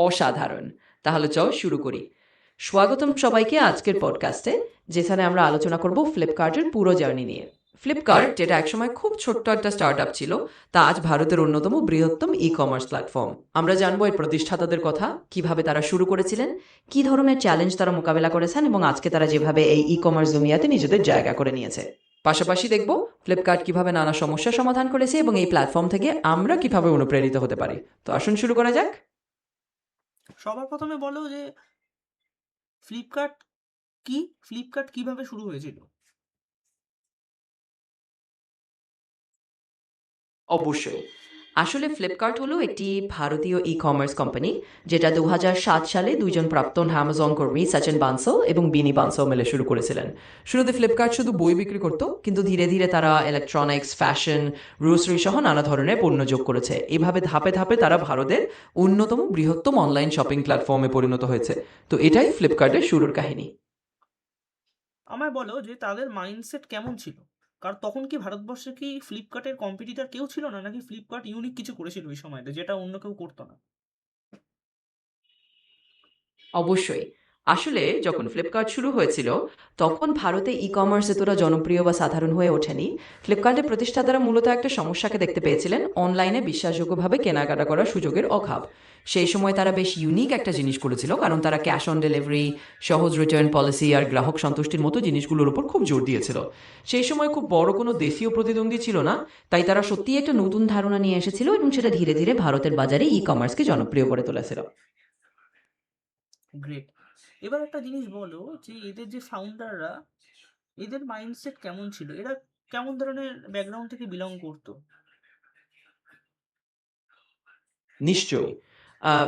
অসাধারণ। তাহলে চল শুরু করি। স্বাগতম সবাইকে আজকের পডকাস্টে, যেখানে আমরা আলোচনা করব ফ্লিপকার্টের পুরো জার্নি নিয়ে। ফ্লিপকার্ট, যেটা একসময় খুব ছোট্ট একটা স্টার্টআপ ছিল, তা আজ ভারতের অন্যতম বৃহত্তম ই কমার্স প্ল্যাটফর্ম। আমরা জানবো এর প্রতিষ্ঠাতাদের কথা, কিভাবে তারা শুরু করেছিলেন, কি ধরনের চ্যালেঞ্জ তারা মোকাবেলা করেছেন এবং আজকে তারা যেভাবে এই ই কমার্স দুনিয়াতে নিজেদের জায়গা করে নিয়েছে। পাশাপাশি দেখব ফ্লিপকার্ট কিভাবে নানা সমস্যার সমাধান করেছে এবং এই প্ল্যাটফর্ম থেকে আমরা কিভাবে অনুপ্রেরিত হতে পারি। তো আসুন শুরু করা যাক। সবার প্রথমে বলো যে ফ্লিপকার্ট কি? ফ্লিপকার্ট কিভাবে শুরু হয়েছিল? অবশ্যই। আসলে ফ্লিপকার্ট হলো একটি ভারতীয় ই কমার্স কোম্পানি, যেটা 2007 সালে দুইজন প্রাক্তন অ্যামাজন কর্মী সচিন বানসল এবং বিনি বানসল মিলে শুরু করেছিলেন। শুরুতে ফ্লিপকার্ট শুধু বই বিক্রি করত, কিন্তু ধীরে ধীরে তারা ইলেকট্রনিক্স, ফ্যাশন, গ্রোসারি সহ নানা ধরনের পণ্য যোগ করেছে। এভাবে ধাপে ধাপে তারা ভারতের অন্যতম বৃহত্তম অনলাইন শপিং প্ল্যাটফর্মে পরিণত হয়েছে। তো এটাই ফ্লিপকার্টের শুরুর কাহিনী। আমায় বলো যে তাদের মাইন্ডসেট কেমন ছিল? কারণ তখন কি ভারতবর্ষে কি ফ্লিপকার্টের কম্পিটিটর কেউ ছিল না, নাকি ফ্লিপকার্ট ইউনিক কিছু করেছিল ওই সময়টা যেটা অন্য কেউ করতো না? অবশ্যই। আসলে যখন ফ্লিপকার্ট শুরু হয়েছিল, তখন ভারতে ই-কমার্স এতটা জনপ্রিয় বা সাধারণ হয়ে ওঠেনি। ফ্লিপকার্টের প্রতিষ্ঠাতারা মূলত একটা সমস্যাকে দেখতে পেয়েছিলেন, অনলাইনে বিশ্বাসযোগ্যভাবে কেনাকাটা করার সুযোগের অভাব। সেই সময় তারা বেশ ইউনিক একটা জিনিস করেছিল, কারণ তারা ক্যাশ অন ডেলিভারি, সহজ রিটার্ন পলিসি আর গ্রাহক সন্তুষ্টির মতো জিনিসগুলোর উপর খুব জোর দিয়েছিল। সেই সময় খুব বড় কোনো দেশীয় প্রতিদ্বন্দ্বী ছিল না, তাই তারা সত্যিই একটা নতুন ধারণা নিয়ে এসেছিল এবং সেটা ধীরে ধীরে ভারতের বাজারে ই-কমার্সকে জনপ্রিয় করে তুলেছিল। গ্রেট। এবার একটা জিনিস বলো যে এদের যে ফাউন্ডাররা, এদের মাইন্ডসেট কেমন ছিল? এরা কেমন ধরনের ব্যাকগ্রাউন্ড থেকে বিলং করতো? নিশ্চয়ই।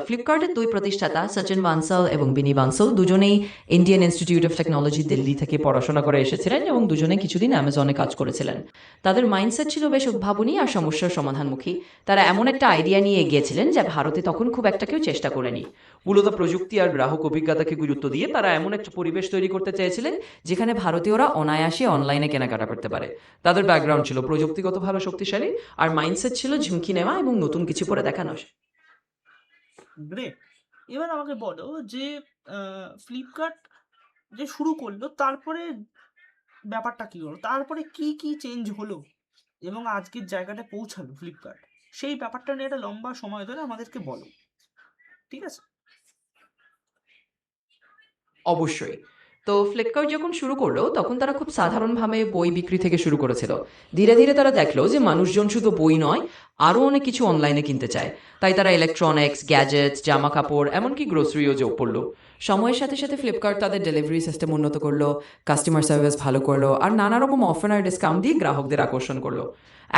ফ্লিপকার্টের দুই প্রতিষ্ঠাতা সচিন বানসাল এবং বিনি বানসাল দুজনেই Indian institute of technology Delhi থেকে পড়াশোনা করে এসেছিলেন এবং দুজনে কিছুদিন অ্যামাজনে কাজ করেছিলেন। তাদের মাইন্ডসেট ছিল বেশ উদ্ভাবনী আর সমস্যার সমাধানমুখী। তারা এমন একটা আইডিয়া নিয়ে এগিয়েছিলেন যা ভারতে তখন খুব একটা কেউ চেষ্টা করেনি। মূলত প্রযুক্তি আর গ্রাহক অভিজ্ঞতাকে গুরুত্ব দিয়ে তারা এমন একটা পরিবেশ তৈরি করতে চেয়েছিলেন, যেখানে ভারতীয়রা অনায়াসে অনলাইনে কেনাকাটা করতে পারে। তাদের ব্যাকগ্রাউন্ড ছিল প্রযুক্তিগতভাবে শক্তিশালী, আর মাইন্ডসেট ছিল ঝুঁকি নেওয়া এবং নতুন কিছু করে দেখানো। গ্রেট। এবার আমাকে বলো যে ফ্লিপকার্ট যে শুরু করলো, তারপরে ব্যাপারটা কি হলো? তারপরে কি কি চেঞ্জ হলো এবং আজকের জায়গাটা পৌঁছালো ফ্লিপকার্ট, সেই ব্যাপারটা নিয়ে একটা লম্বা সময় ধরে আমাদেরকে বলো। ঠিক আছে? অবশ্যই। তো ফ্লিপকার্ট যখন শুরু করলো, তখন তারা খুব সাধারণভাবে বই বিক্রি থেকে শুরু করেছিল। ধীরে ধীরে তারা দেখলো যে মানুষজন শুধু বই নয়, আরও অনেক কিছু অনলাইনে কিনতে চায়। তাই তারা ইলেকট্রনিক্স, গ্যাজেটস, জামা কাপড়, এমনকি গ্রোসারিও যোগ করলো। সময়ের সাথে সাথে ফ্লিপকার্ট তাদের ডেলিভারি সিস্টেম উন্নত করলো, কাস্টমার সার্ভিস ভালো করলো আর নানা রকম অফার আর ডিসকাউন্ট দিয়ে গ্রাহকদের আকর্ষণ করলো।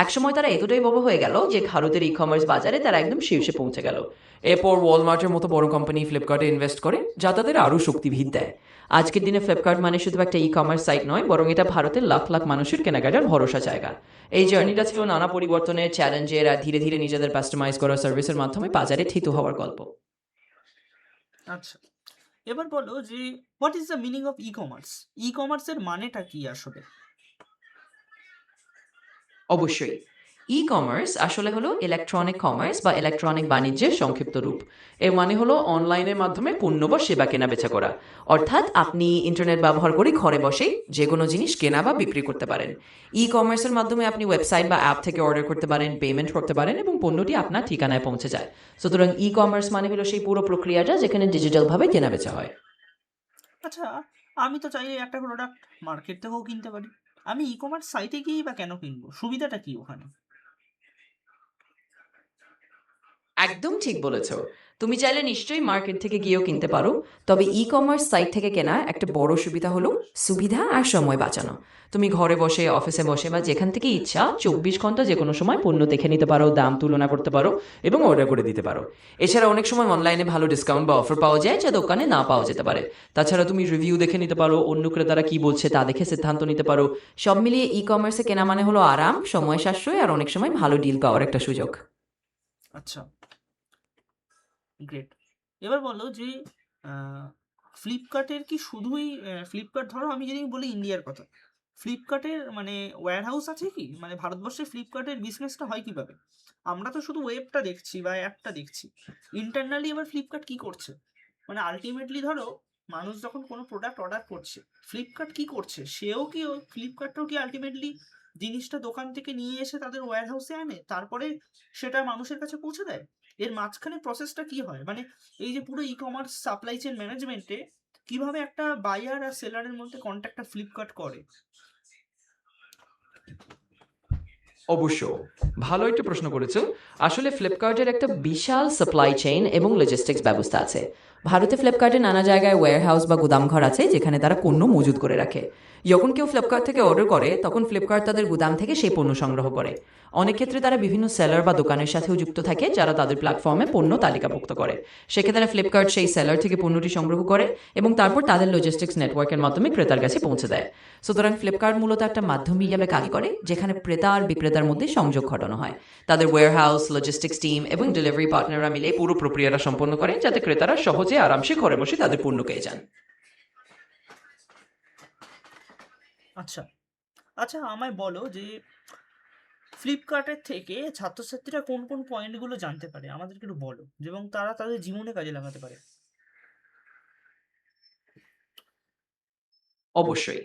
একসময় তারা এতটাই বড় হয়ে গেল যে ভারতের ই কমার্স বাজারে তারা একদম শীর্ষে পৌঁছে গেল। এরপর ওয়ালমার্টের মতো বড় কোম্পানি ফ্লিপকার্টে ইনভেস্ট করে, যা তাদের আরও শক্তিভিত দেয়। আজকের দিনে ফ্লিপকার্ট মানে শুধু একটা ই কমার্স সাইট নয়, বরং এটা ভারতের লাখ লাখ মানুষের কেনাকাটার ভরসা জায়গা। এই জার্নিটা ছিল নানা পরিবর্তনের, চ্যালেঞ্জের আর ধীরে ধীরে নিজেদের কাস্টমাইজ করা সার্ভিসের মাধ্যমে বাজারে থিত হওয়ার গল্প। আচ্ছা, এবার বলো যে what is the meaning of e commerce? ই কমার্সের মানেটা কি আসলে? অবশ্যই। ই কমার্স আসলে হলো ইলেকট্রনিক কমার্স বা ইলেকট্রনিক বাণিজ্যের সংক্ষিপ্ত রূপ। এর মানে হলো অনলাইনের মাধ্যমে পণ্য বা সেবা কেনা বেচা করা। অর্থাৎ আপনি ইন্টারনেট ব্যবহার করে ঘরে বসেই যে কোনো জিনিস কেনা বা বিক্রি করতে পারেন। ই কমার্সের মাধ্যমে আপনি ওয়েবসাইট বা অ্যাপ থেকে অর্ডার করতে পারেন, পেমেন্ট করতে পারেন এবং পণ্যটি আপনার ঠিকানায় পৌঁছে যায়। সুতরাং ই কমার্স মানে হলো সেই পুরো প্রক্রিয়াটা যেখানে ডিজিটালভাবে কেনা বেচা হয়। আচ্ছা, আমি তো চাইলে একটা প্রোডাক্ট মার্কেট থেকেও কিনতে পারি। আমি ই কমার্স সাইটে গিয়েই বা কেন কিনবো? সুবিধাটা কি ওখানে? একদম ঠিক বলেছ। তুমি চাইলে নিশ্চয়ই মার্কেট থেকে গিয়েও কিনতে পারো। তবে ই কমার্স সাইট থেকে কেনা একটা বড় সুবিধা হলো সুবিধা আর সময় বাঁচানো। তুমি ঘরে বসে, অফিসে বসে বা যেখান থেকে ইচ্ছা 24 ঘন্টা যে কোনো সময় পণ্য দেখে নিতে পারো, দাম তুলনা করতে পারো এবং অর্ডার করে দিতে পারো। এছাড়া অনেক সময় অনলাইনে ভালো ডিসকাউন্ট বা অফার পাওয়া যায়, যা দোকানে না পাওয়া যেতে পারে। তাছাড়া তুমি রিভিউ দেখে নিতে পারো, অন্য ক্রেতারা কি বলছে তা দেখে সিদ্ধান্ত নিতে পারো। সব মিলিয়ে ই কমার্সে কেনা মানে হলো আরাম, সময় সাশ্রয় আর অনেক সময় ভালো ডিল পাওয়ার একটা সুযোগ। আচ্ছা, গ্রেট। এবার বলো যে ফ্লিপকার্টের কি শুধুই ফ্লিপকার্ট, ধরো আমি যদি বলি ইন্ডিয়ার কথা, ফ্লিপকার্টের মানে ওয়্যার হাউস আছে কি? মানে ভারতবর্ষে ফ্লিপকার্টের বিজনেসটা হয় কিভাবে? আমরা তো শুধু ওয়েবটা দেখছি বা অ্যাপটা দেখছি। ইন্টারনালি আবার ফ্লিপকার্ট কি করছে? মানে আল্টিমেটলি ধরো মানুষ যখন কোনো প্রোডাক্ট অর্ডার করছে, ফ্লিপকার্ট কি করছে? সেও কি ফ্লিপকার্টটাও কি আল্টিমেটলি জিনিসটা দোকান থেকে নিয়ে এসে তাদের ওয়্যার হাউসে আনে? তারপরে সেটা মানুষের কাছে পৌঁছে দেয়? এর মাঝখানে প্রসেসটা কি হয়? মানে এই যে পুরো ই-কমার্স সাপ্লাই চেইন ম্যানেজমেন্টে কিভাবে একটা বায়ার আর সেলারের মধ্যে কন্ট্যাক্টটা ফ্লিপকার্ট করে? অবশ্য ভালো একটা প্রশ্ন করেছো। আসলে ফ্লিপকার্টের একটা বিশাল সাপ্লাই চেইন এবং লজিস্টিক্স ব্যবস্থা আছে। ভারতে ফ্লিপকার্টে নানা জায়গায় ওয়্যারহাউস বা গুদামঘর আছে যেখানে তারা পণ্য মজুত করে রাখে। যখন কেউ ফ্লিপকার্ট থেকে অর্ডার করে তখন ফ্লিপকার্ট তাদের গুদাম থেকে সেই পণ্য সংগ্রহ করে। অনেক ক্ষেত্রে তারা বিভিন্ন সেলার বা দোকানের সাথেও যুক্ত থাকে যারা তাদের প্ল্যাটফর্মে পণ্য তালিকাভুক্ত করে। সেক্ষেত্রে ফ্লিপকার্ট সেই সেলার থেকে পণ্যটি সংগ্রহ করে এবং তারপর তাদের লজিস্টিক্স নেটওয়ার্কের মাধ্যমে ক্রেতার কাছে পৌঁছে দেয়। সুতরাং ফ্লিপকার্ট মূলত একটা মাধ্যম হিসাবে কাজ করে যেখানে ক্রেতা আর বিক্রেতার মধ্যে সংযোগ ঘটানো হয়। তাদের ওয়্যারহাউস, লজিস্টিক্স টিম এবং ডেলিভারি পার্টনাররা মিলে পুরো প্রক্রিয়াটা সম্পন্ন করে যাতে ক্রেতারা সহজে আরামসে ঘরে বসে তাদের পণ্য পেয়ে যান। আচ্ছা, আচ্ছা আমায় বলো যে ফ্লিপকার্টের থেকে ছাত্রছাত্রীরা কোন কোন পয়েন্টগুলো জানতে পারে? আমাদেরকে একটু বলো এবং তারা তাদের জীবনে কাজে লাগাতে পারে। অবশ্যই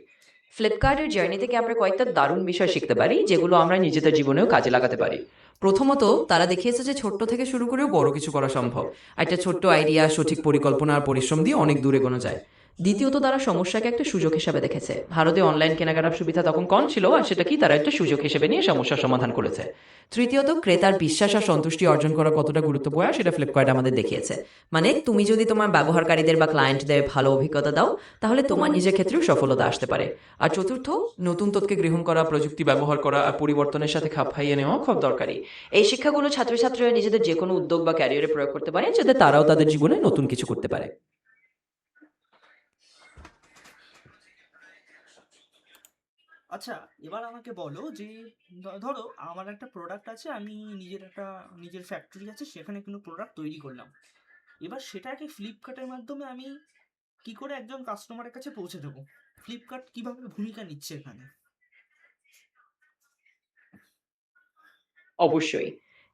ফ্লিপকার্টের জার্নি থেকে আমরা কয়েকটা দারুণ বিষয় শিখতে পারি যেগুলো আমরা নিজেদের জীবনেও কাজে লাগাতে পারি। প্রথমত, তারা দেখিয়েছে যে ছোট্ট থেকে শুরু করেও বড় কিছু করা সম্ভব। একটা ছোট্ট আইডিয়া, সঠিক পরিকল্পনা আর পরিশ্রম দিয়ে অনেক দূরে এগোনো যায়। দ্বিতীয়ত, তারা সমস্যাকে একটা সুযোগ হিসেবে দেখেছে। ভারতে অনলাইন কেনাকাটার সুবিধা তখন কম ছিল, আর সেটা কি তারা একটা সুযোগ হিসেবে নিয়ে সমস্যার সমাধান করেছে। তৃতীয়ত, ক্রেতার বিশ্বাস আর সন্তুষ্টি অর্জন করা কতটা গুরুত্বপূর্ণ সেটা ফ্লিপকার্ট আমাদের দেখিয়েছে। মানে তুমি যদি তোমার ব্যবহারকারীদের বা ক্লায়েন্টদের ভালো অভিজ্ঞতা দাও তাহলে তোমার নিজের ক্ষেত্রেও সফলতা আসতে পারে। আর চতুর্থ, নতুন তথ্যকে গ্রহণ করা, প্রযুক্তি ব্যবহার করা আর পরিবর্তনের সাথে খাপ খাইয়ে নেওয়া খুব দরকারি। এই শিক্ষাগুলো ছাত্রছাত্রীরা নিজেদের যে কোনো উদ্যোগ বা ক্যারিয়ারে প্রয়োগ করতে পারে যাতে তারাও তাদের জীবনে নতুন কিছু করতে পারে। আচ্ছা, এবার আমাকে বলো যে ধরো আমার একটা প্রোডাক্ট আছে, আমি নিজের ফ্যাক্টরি আছে, সেখানে কোনো প্রোডাক্ট তৈরি করলাম। এবার সেটাকে ফ্লিপকার্টের মাধ্যমে আমি কি করে একজন কাস্টমারের কাছে পৌঁছে দেবো? ফ্লিপকার্ট কিভাবে ভূমিকা নিচ্ছে এখানে? অবশ্যই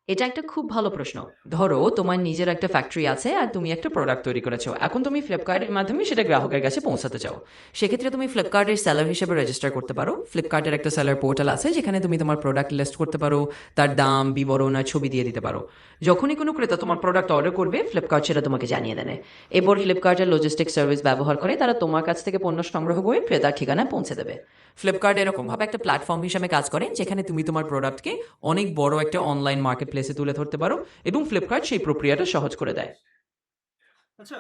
এটা একটা খুব ভালো প্রশ্ন। ধরো তোমার নিজের একটা ফ্যাক্টরি আছে আর তুমি একটা প্রোডাক্ট তৈরি করেছো, এখন তুমি ফ্লিপকার্টের মাধ্যমে সেটা গ্রাহকের কাছে পৌঁছাতে চাও। সেক্ষেত্রে তুমি ফ্লিপকার্টের সেলার হিসেবে রেজিস্টার করতে পারো। ফ্লিপকার্টের একটা সেলার পোর্টাল আছে যেখানে তুমি তোমার প্রোডাক্ট লিস্ট করতে পারো, তার দাম, বিবরণ আর ছবি দিয়ে দিতে পারো। যখনই কোনো ক্রেতা তোমার প্রোডাক্ট অর্ডার করবে ফ্লিপকার্ট সেটা তোমাকে জানিয়ে দেবে। এরপর ফ্লিপকার্টের লজিস্টিক সার্ভিস ব্যবহার করে তারা তোমার কাছ থেকে পণ্য সংগ্রহ করে ক্রেতার ঠিকানায় পৌঁছে দেবে। ফ্লিপকার্ট এরকমভাবে একটা প্ল্যাটফর্ম হিসেবে কাজ করে যেখানে তুমি তোমার প্রোডাক্টকে অনেক বড় একটা অনলাইন মার্কেট প্লেসে তুলে ধরতে পারো এবং ফ্লিপকার্ট সেই প্রক্রিয়াটা সহজ করে দেয়। আচ্ছা,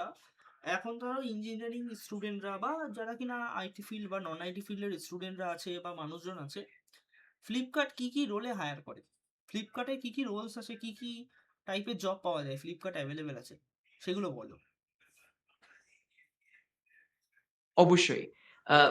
এখন ধরো ইঞ্জিনিয়ারিং স্টুডেন্টরা বা যারা কিনা আইটি ফিল্ড বা নন আইটি ফিল্ডের স্টুডেন্টরা আছে বা মানুষজন আছে, ফ্লিপকার্ট কি কি রোলে হায়ার করে? ফ্লিপকার্টে কি কি রোলস আছে, কি কি টাইপের জব পাওয়া যায় ফ্লিপকার্ট অ্যাভেলেবেল আছে, সেগুলো বলো। অবশ্যই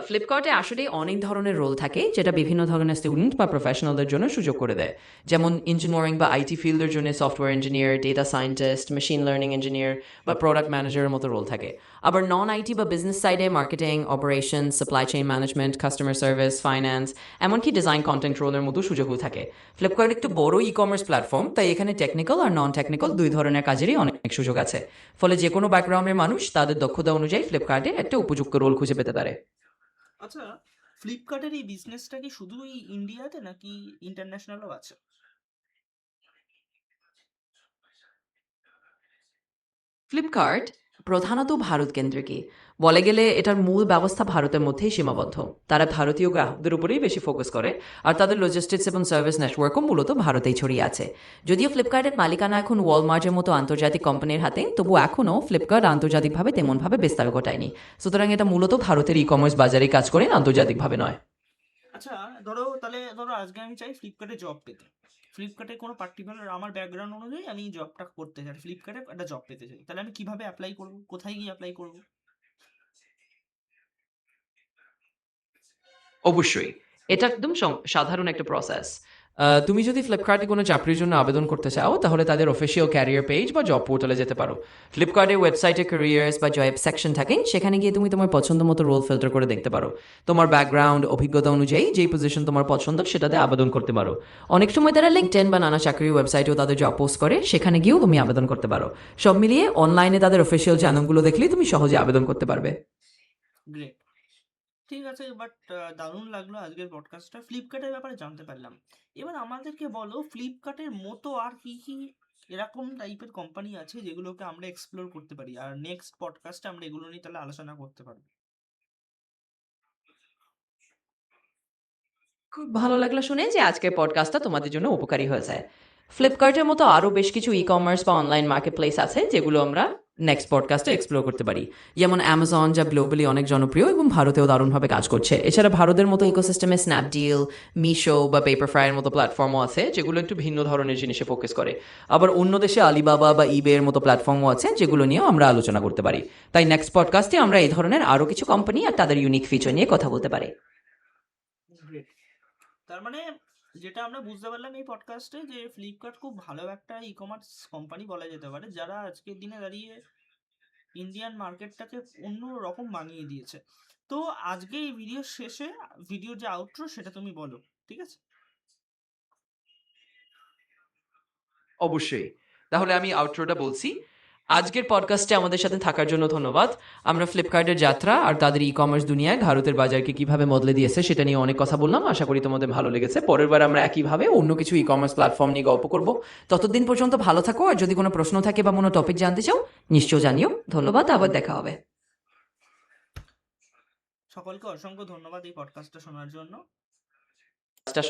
ফ্লিপকার্টে আসলে অনেক ধরনের রোল থাকে যেটা বিভিন্ন ধরনের স্টুডেন্ট বা প্রফেশনালদের জন্য সুযোগ করে দেয়। যেমন ইঞ্জিনিয়ারিং বা আইটি ফিল্ডের জন্য software engineer, data scientist, machine learning engineer বা প্রোডাক্ট ম্যানেজারের মতো রোল থাকে। আবার নন আইটি বা বিজনেস সাইডে marketing, operation, supply chain management, customer service, finance, এমনকি ডিজাইন কন্টেন্ট রোলের মতো সুযোগও থাকে। ফ্লিপকার্ট একটু বড় ই কমার্স প্ল্যাটফর্ম, তাই এখানে টেকনিক্যাল আর নন টেকনিক্যাল দুই ধরনের কাজেরই অনেক সুযোগ আছে। ফলে যে কোনো ব্যাকগ্রাউন্ডের মানুষ তাদের দক্ষতা অনুযায়ী ফ্লিপকার্টে একটা উপযুক্ত রোল খুঁজে পেতে পারে। আচ্ছা, ফ্লিপকার্টের এই বিজনেসটা কি শুধুই ইন্ডিয়াতে নাকি ইন্টারন্যাশনালও আছে? ফ্লিপকার্ট প্রধানত ভারত কেন্দ্রিকই। বলে গেলে এটার মূল ব্যবস্থা ভারতের মধ্যেই সীমাবদ্ধ। তারা ভারতীয় গ্রাহকদের উপরেই বেশি ফোকাস করে, আর তাদের লজিস্টিক্স এবং সার্ভিস নেটওয়ার্কও মূলত ভারতেই ছড়িয়ে আছে। যদিও ফ্লিপকার্টের মালিকানা এখন ওয়ালমার্টের মতো আন্তর্জাতিক কোম্পানির হাতে, তবু এখনও ফ্লিপকার্ট আন্তর্জাতিকভাবে তেমনভাবে বিস্তার ঘটায়নি। সুতরাং এটা মূলত ভারতের ই কমার্স বাজারে কাজ করে, আন্তর্জাতিকভাবে নয়। আচ্ছা, ধরো আজকে আমি চাই ফ্লিপকার্টে জব পেতে। ফ্লিপকার্টে কোনো পার্টিকুলার আমার ব্যাকগ্রাউন্ড অনুযায়ী আমি জবটা করতে চাই, ফ্লিপকার্টে একটা জব পেতে চাই, তাহলে আমি কিভাবে অ্যাপ্লাই করব? কোথায় গিয়ে অ্যাপ্লাই করব? অবশ্যই এটা একদম সাধারণ একটা প্রসেস। তুমি যদি ফ্লিপকার্টে কোনো চাকরির জন্য আবেদন করতে চাও তাহলে তাদের অফিসিয়াল ক্যারিয়ার পেজ বা জব পোর্টালে যেতে পারো। ফ্লিপকার্টের ওয়েবসাইটে ক্যারিয়ার্স বা জব সেকশন থাকে, সেখানে গিয়ে তুমি তোমার পছন্দ মতো রোল ফিল্টার করে দেখতে পারো। তোমার ব্যাকগ্রাউন্ড অভিজ্ঞতা অনুযায়ী যেই পজিশন তোমার পছন্দ সেটাতে আবেদন করতে পারো। অনেক সময় তারা লিঙ্কডইন বা নানা চাকরির ওয়েবসাইটেও তাদের জব পোস্ট করে, সেখানে গিয়েও তুমি আবেদন করতে পারো। সব মিলিয়ে অনলাইনে তাদের অফিসিয়াল চ্যানেলগুলো দেখলেই তুমি সহজে আবেদন করতে পারবে। গ্রেট। ঠিক আছে, বাট দারুণ লাগলো আজকের পডকাস্টটা, ফ্লিপকার্টের ব্যাপারে জানতে পারলাম। এবার আমাদেরকে বলো ফ্লিপকার্টের মতো আর কি কি এরকম টাইপের কোম্পানি আছে যেগুলোকে আমরা এক্সপ্লোর করতে পারি, আর নেক্সট পডকাস্টে আমরা এগুলো নিয়ে তাহলে আলোচনা করতে পারবো। খুব ভালো লাগলো শুনে যে আজকের পডকাস্টটা তোমাদের জন্য উপকারী হয়েছে। ফ্লিপকার্টের মতো আরও বেশ কিছু ই কমার্স বা অনলাইন মার্কেট প্লেস আছে যেগুলো আমরা নেক্সট পডকাস্টে এক্সপ্লোর করতে পারি। যেমন অ্যামাজন, যা গ্লোবালি অনেক জনপ্রিয় এবং ভারতেও দারুণভাবে কাজ করছে। এছাড়া ভারতের মতো ইকোসিস্টেমে স্ন্যাপডিল, মিশো বা পেপারফ্রাইয়ের মতো প্ল্যাটফর্মও আছে যেগুলো একটু ভিন্ন ধরনের জিনিসে ফোকাস করে। আবার অন্য দেশে আলিবাবা বা ইবে এর মতো প্ল্যাটফর্মও আছে যেগুলো নিয়েও আমরা আলোচনা করতে পারি। তাই নেক্সট পডকাস্টে আমরা এই ধরনের আরও কিছু কোম্পানি আর তাদের ইউনিক ফিচার নিয়ে কথা বলতে পারি। গ্রেট। তার মানে যেটা আমরা বুঝতে পারলাম এই পডকাস্টে, যে ফ্লিপকার্ট খুব ভালো একটা ই কমার্স কোম্পানি বলা যেতে পারে, যারা আজকের দিনে দাঁড়িয়ে ইন্ডিয়ান মার্কেটটাকে অন্য রকম বানিয়ে দিয়েছে। তো আজকে এই ভিডিওর শেষে ভিডিওর যে আউটরো সেটা তুমি বলো, ঠিক আছে? অবশ্যই। তাহলে আমি আউটরোটা বলছি। আজকের পডকাস্টে আমাদের সাথে থাকার জন্য ধন্যবাদ। আমরা ফ্লিপকার্টের যাত্রা আর তাদের ই কমার্স দুনিয়ায় ভারতের বাজারকে কিভাবে বদলে দিয়েছে সেটা নিয়ে অনেক কথা বললাম। আশা করি তোমাদের ভালো লেগেছে। পরের বার আমরা একইভাবে অন্য কিছু ই কমার্স প্ল্যাটফর্ম নিয়ে গল্প করব। ততদিন পর্যন্ত ভালো থাকো, আর যদি কোনো প্রশ্ন থাকে বা কোনো টপিক জানতে চাও নিশ্চয়ই জানিও। ধন্যবাদ, আবার দেখা হবে। সকলকে অসংখ্য ধন্যবাদ এই পডকাস্টটা শোনার জন্য।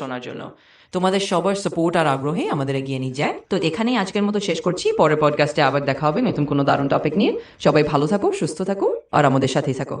শোনার জন্য তোমাদের সবার সাপোর্ট আর আগ্রহে আমাদের এগিয়ে নিয়ে যায়। তো এখানেই আজকের মতো শেষ করছি। পরের পডকাস্টে আবার দেখা হবে নতুন কোনো দারুণ টপিক নিয়ে। সবাই ভালো থাকো, সুস্থ থাকো আর আমাদের সাথেই থাকো।